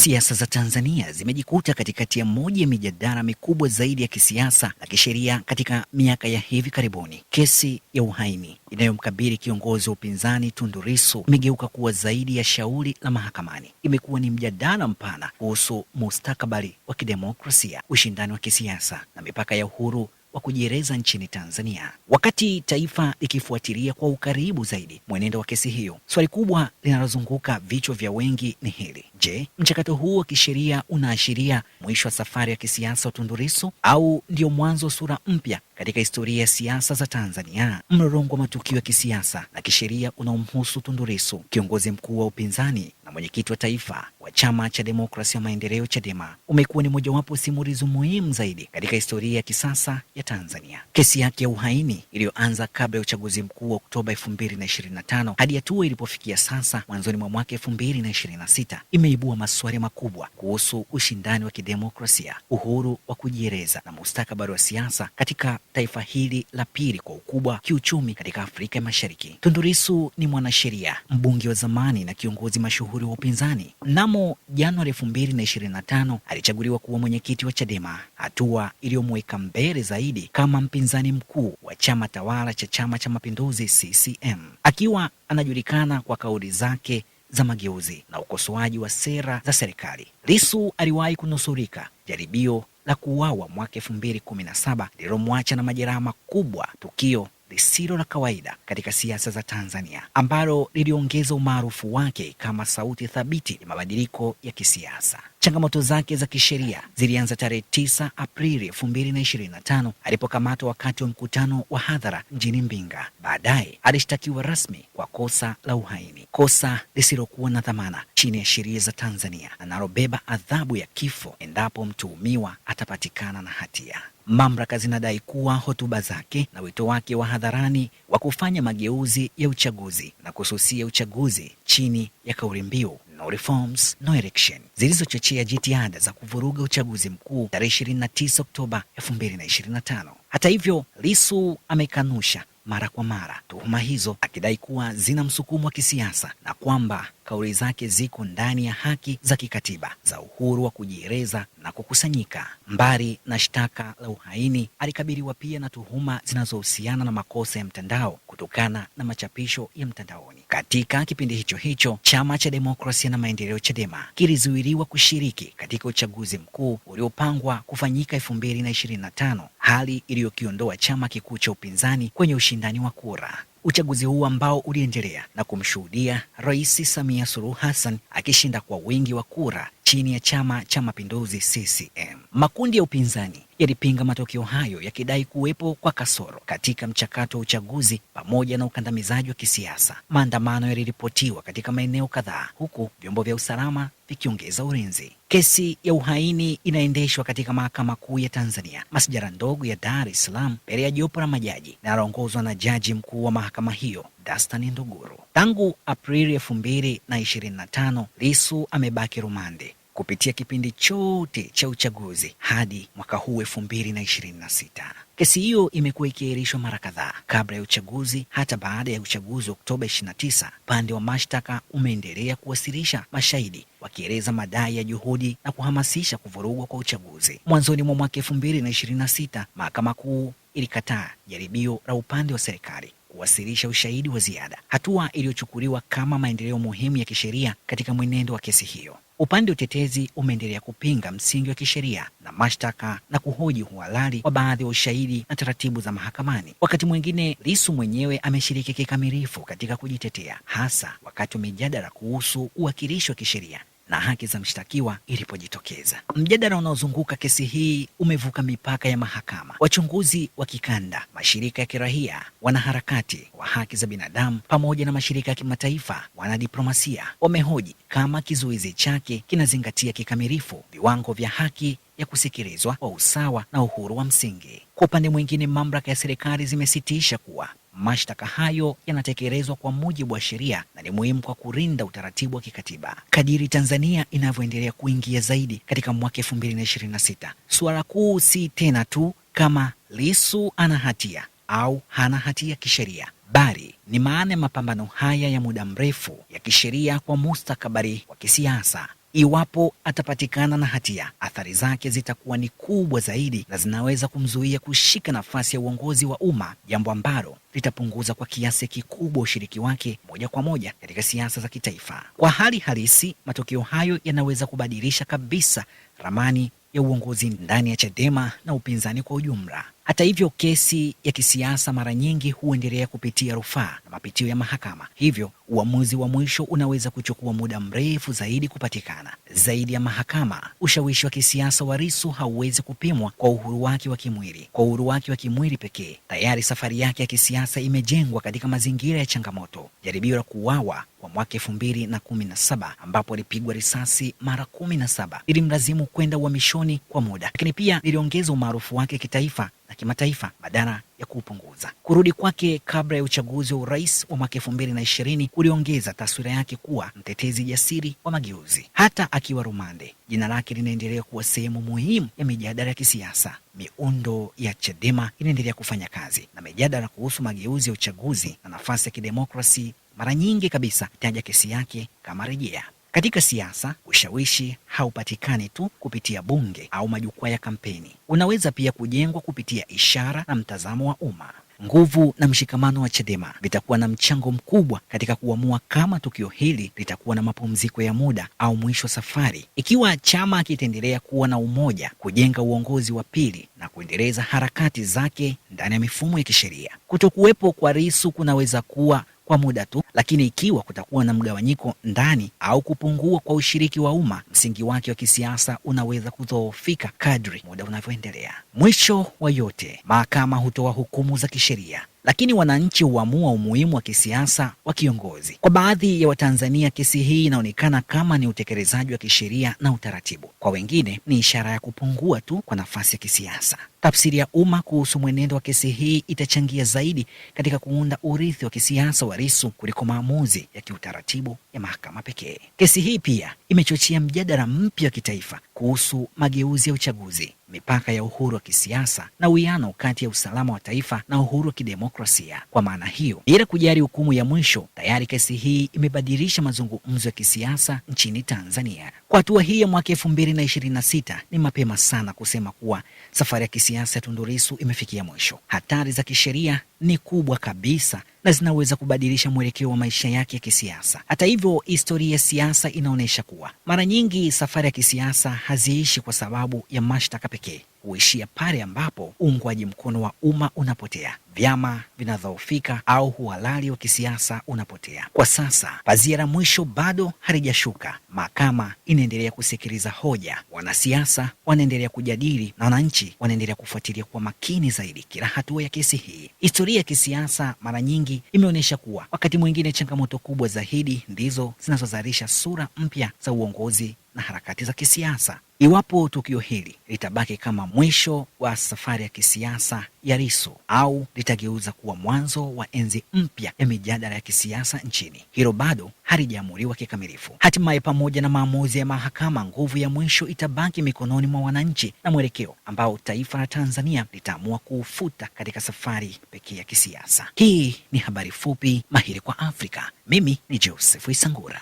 Siasa za Tanzania zimejikuta katikati ya moja ya mijadala mikubwa zaidi ya kisiasa na kisheria katika miaka ya hivi karibuni. Kesi ya uhaini inayomkabili kiongozi wa upinzani Tundu Lissu imegeuka kuwa zaidi ya shauri la mahakamani. Imekuwa ni mjadala mpana kuhusu mustakabali wa kidemokrasia, ushindani wa kisiasa na mipaka ya uhuru wa kujieleza nchini Tanzania. Wakati taifa likifuatilia kwa ukaribu zaidi mwenendo wa kesi hiyo, swali kubwa linalozunguka vichwa vya wengi ni hili: je, mchakato huu wa kisheria unaashiria mwisho wa safari ya kisiasa wa Tundu Lissu au ndio mwanzo wa sura mpya katika historia ya siasa za Tanzania? Mlolongo wa matukio ya kisiasa na kisheria unaomhusu Tundu Lissu, kiongozi mkuu wa upinzani na mwenyekiti wa taifa wa Chama cha Demokrasia na Maendeleo Chadema, umekuwa ni mojawapo simulizi muhimu zaidi katika historia ya kisasa ya Tanzania. Kesi yake ya uhaini iliyoanza kabla ya uchaguzi mkuu wa Oktoba 2025 hadi hatua ilipofikia sasa mwanzoni mwa mwaka 2026 imeibua maswali makubwa kuhusu ushindani wa kidemokrasia, uhuru wa kujieleza na mustakabali wa siasa katika taifa hili la pili kwa ukubwa kiuchumi katika Afrika ya Mashariki. Tundu Lissu ni mwanasheria, mbunge wa zamani na kiongozi mashuhuri wa upinzani. Mnamo Januari 2025 alichaguliwa kuwa mwenyekiti wa Chadema, hatua iliyomweka mbele zaidi kama mpinzani mkuu wa chama tawala cha Chama cha Mapinduzi CCM, akiwa anajulikana kwa kauli zake za mageuzi na ukosoaji wa sera za serikali. Lissu aliwahi kunusurika jaribio la kuuawa mwaka 2017 lililomwacha na majeraha makubwa, tukio lisilo la kawaida katika siasa za Tanzania ambalo liliongeza umaarufu wake kama sauti thabiti ya mabadiliko ya kisiasa. Changamoto zake za kisheria zilianza tarehe 9 Aprili 2025 alipokamatwa wakati wa mkutano wa hadhara mjini Mbinga. Baadaye alishtakiwa rasmi kwa kosa la uhaini, kosa lisilokuwa na dhamana chini ya sheria za Tanzania, analobeba adhabu ya kifo endapo mtuhumiwa atapatikana na hatia. Mamlaka zinadai kuwa hotuba zake na wito wake wa hadharani wa kufanya mageuzi ya uchaguzi na kususia uchaguzi chini ya kauli mbiu No reforms, no election, zilizochochea jitihada za kuvuruga uchaguzi mkuu tarehe 29 Oktoba 2025. Hata hivyo, Lissu amekanusha mara kwa mara tuhuma hizo, akidai kuwa zina msukumo wa kisiasa na kwamba kauli zake ziko ndani ya haki za kikatiba za uhuru wa kujieleza na kukusanyika. Mbali na shtaka la uhaini, alikabiliwa pia na tuhuma zinazohusiana na makosa ya mtandao kutokana na machapisho ya mtandaoni. Katika kipindi hicho hicho, Chama cha Demokrasia na Maendeleo Chadema kilizuiliwa kushiriki katika uchaguzi mkuu uliopangwa kufanyika 2025, hali iliyokiondoa chama kikuu cha upinzani kwenye ushindani wa kura. Uchaguzi huu ambao uliendelea na kumshuhudia Rais Samia Suluhu Hassan akishinda kwa wingi wa kura chini ya Chama cha Mapinduzi CCM. Makundi ya upinzani yalipinga matokeo hayo, yakidai kuwepo kwa kasoro katika mchakato wa uchaguzi pamoja na ukandamizaji wa kisiasa. Maandamano yaliripotiwa katika maeneo kadhaa, huku vyombo vya usalama vikiongeza ulinzi. Kesi ya uhaini inaendeshwa katika Mahakama Kuu ya Tanzania, masjala ndogo ya Dar es Salaam, mbele ya jopo la majaji linaloongozwa na Jaji Mkuu wa mahakama hiyo Dastan Nduguru. Tangu Aprili 2025, Lissu amebaki rumande kupitia kipindi chote cha uchaguzi hadi mwaka huu 2026. Kesi hiyo imekuwa ikiahirishwa mara kadhaa kabla ya uchaguzi. Hata baada ya uchaguzi Oktoba 29, upande wa mashtaka umeendelea kuwasilisha mashahidi wakieleza madai ya juhudi na kuhamasisha kuvurugwa kwa uchaguzi. Mwanzoni mwa mwaka 2026, Mahakama Kuu ilikataa jaribio la upande wa serikali kuwasilisha ushahidi wa ziada, hatua iliyochukuliwa kama maendeleo muhimu ya kisheria katika mwenendo wa kesi hiyo. Upande wa utetezi umeendelea kupinga msingi wa kisheria na mashtaka na kuhoji uhalali wa baadhi ya ushahidi na taratibu za mahakamani. Wakati mwingine, Lissu mwenyewe ameshiriki kikamilifu katika kujitetea, hasa wakati wa mijadala kuhusu uwakilishi wa kisheria na haki za mshtakiwa ilipojitokeza. Mjadala unaozunguka kesi hii umevuka mipaka ya mahakama. Wachunguzi wa kikanda, mashirika ya kiraia, wanaharakati wa haki za binadamu pamoja na mashirika ya kimataifa, wanadiplomasia wamehoji kama kizuizi chake kinazingatia kikamilifu viwango vya haki ya kusikilizwa kwa usawa na uhuru wa msingi. Kwa upande mwingine, mamlaka ya serikali zimesitisha kuwa mashtaka hayo yanatekelezwa kwa mujibu wa sheria na ni muhimu kwa kulinda utaratibu wa kikatiba. Kadiri Tanzania inavyoendelea kuingia zaidi katika mwaka 2026, suala kuu si tena tu kama Lissu ana hatia au hana hatia kisheria, bali ni maana ya mapambano haya ya muda mrefu ya kisheria kwa mustakabali wa kisiasa Iwapo atapatikana na hatia, athari zake zitakuwa ni kubwa zaidi na zinaweza kumzuia kushika nafasi ya uongozi wa umma, jambo ambalo litapunguza kwa kiasi kikubwa ushiriki wake moja kwa moja katika siasa za kitaifa. Kwa hali halisi, matokeo hayo yanaweza kubadilisha kabisa ramani ya uongozi ndani ya Chadema na upinzani kwa ujumla. Hata hivyo, kesi ya kisiasa mara nyingi huendelea kupitia rufaa na mapitio ya mahakama. Hivyo, uamuzi wa mwisho unaweza kuchukua muda mrefu zaidi kupatikana. Zaidi ya mahakama, ushawishi wa kisiasa wa Lissu hauwezi kupimwa kwa uhuru wake wa kimwili. Kwa uhuru wake wa kimwili pekee, tayari safari yake ya kisiasa imejengwa katika mazingira ya changamoto. Jaribio la kuuawa kwa mwaka 2017 ambapo alipigwa risasi mara 17 ilimlazimu kwenda uhamishoni kwa muda, lakini pia liliongeza umaarufu wake kitaifa na kimataifa badala ya kuupunguza. Kurudi kwake kabla ya uchaguzi wa urais wa mwaka 2020 kuliongeza taswira yake kuwa mtetezi jasiri wa mageuzi. Hata akiwa rumande, jina lake linaendelea kuwa sehemu muhimu ya mijadala ya kisiasa. Miundo ya Chadema inaendelea kufanya kazi na mijadala kuhusu mageuzi ya uchaguzi na nafasi ya kidemokrasi mara nyingi kabisa itaja kesi yake kama rejea. Katika siasa, ushawishi haupatikani tu kupitia bunge au majukwaa ya kampeni. Unaweza pia kujengwa kupitia ishara na mtazamo wa umma. Nguvu na mshikamano wa Chadema vitakuwa na mchango mkubwa katika kuamua kama tukio hili litakuwa na mapumziko ya muda au mwisho wa safari. Ikiwa chama kitaendelea kuwa na umoja, kujenga uongozi wa pili na kuendeleza harakati zake ndani ya mifumo ya kisheria. Kutokuwepo kwa Lissu kunaweza kuwa kwa muda tu, lakini ikiwa kutakuwa na mgawanyiko ndani au kupungua kwa ushiriki wa umma, msingi wake wa kisiasa unaweza kudhoofika kadri muda unavyoendelea. Mwisho wa yote, mahakama hutoa hukumu za kisheria, lakini wananchi huamua umuhimu wa kisiasa wa kiongozi. Kwa baadhi ya Watanzania, kesi hii inaonekana kama ni utekelezaji wa kisheria na utaratibu. Kwa wengine ni ishara ya kupungua tu kwa nafasi ya kisiasa. Tafsiri ya umma kuhusu mwenendo wa kesi hii itachangia zaidi katika kuunda urithi wa kisiasa wa Lissu kuliko maamuzi ya kiutaratibu ya mahakama pekee. Kesi hii pia imechochea mjadala mpya wa kitaifa kuhusu mageuzi ya uchaguzi, mipaka ya uhuru wa kisiasa na uwiano kati ya usalama wa taifa na uhuru wa kidemokrasia. Kwa maana hiyo, bila kujali hukumu ya mwisho, tayari kesi hii imebadilisha mazungumzo ya kisiasa nchini Tanzania. Kwa hatua hii ya mwaka 2026, ni mapema sana kusema kuwa safari ya kisiasa ya Tundu Lissu imefikia mwisho. Hatari za kisheria ni kubwa kabisa na zinaweza kubadilisha mwelekeo wa maisha yake ya kisiasa. Hata hivyo, historia ya siasa inaonyesha kuwa mara nyingi safari ya kisiasa haziishi kwa sababu ya mashtaka pekee. Huishia pale ambapo uungwaji mkono wa umma unapotea, vyama vinadhoofika au uhalali wa kisiasa unapotea. Kwa sasa, pazia la mwisho bado halijashuka. Mahakama inaendelea kusikiliza hoja, wanasiasa wanaendelea kujadili na wananchi wanaendelea kufuatilia kwa makini zaidi kila hatua ya kesi hii. Historia ya kisiasa mara nyingi imeonyesha kuwa wakati mwingine changamoto kubwa zaidi ndizo zinazozalisha sura mpya za uongozi na harakati za kisiasa. Iwapo tukio hili litabaki kama mwisho wa safari ya kisiasa ya Lissu au litageuza kuwa mwanzo wa enzi mpya ya mijadala ya kisiasa nchini, hilo bado halijaamuliwa kikamilifu. Hatimaye, pamoja na maamuzi ya mahakama, nguvu ya mwisho itabaki mikononi mwa wananchi na mwelekeo ambao taifa la Tanzania litaamua kuufuta katika safari pekee ya kisiasa. Hii ni Habari Fupi Mahiri kwa Afrika. Mimi ni Joseph Isangura.